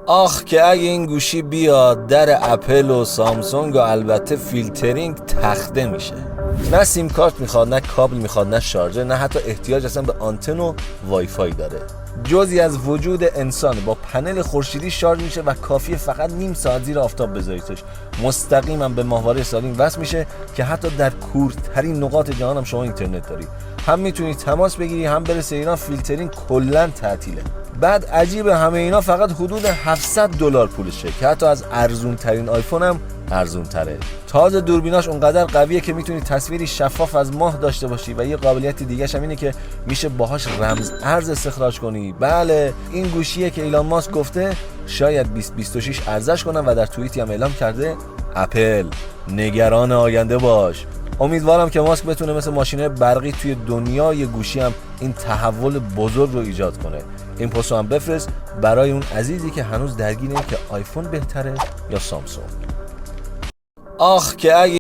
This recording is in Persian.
آخ که اگه این گوشی بیاد در اپل و سامسونگ و البته فیلترینگ تخته میشه. نه سیم کارت میخواد، نه کابل میخواد، نه شارژر، نه حتی احتیاج اصلا به آنتن و وای فای داره. جزئی از وجود انسان با پنل خورشیدی شارژ میشه و کافیه فقط نیم ساعت زیر آفتاب بذاریدش. مستقیما به ماهواره سالینگ وصل میشه که حتی در کورترین نقاط جهان هم شما اینترنت داری. هم میتونی تماس بگیری، هم برسه ایران. فیلترینگ کلا تعطیله. بعد عجیبه همه اینا فقط حدود $700 پولشه که حتی از ارزون ترین آیفون هم ارزون تره. تازه دوربیناش اونقدر قویه که میتونی تصویری شفاف از ماه داشته باشی و یه قابلیت دیگه هم اینه که میشه باهاش رمز ارز استخراج کنی. بله، این گوشیه که ایلان ماسک گفته شاید 2026 ارزش کنن و در توییتی هم اعلام کرده اپل نگران آینده باش. امیدوارم که ماسک بتونه مثل ماشینه برقی توی دنیای گوشی هم این تحول بزرگ رو ایجاد کنه. این پستو هم بفرست برای اون عزیزی که هنوز درگیره که آیفون بهتره یا سامسونگ. آخ که اگه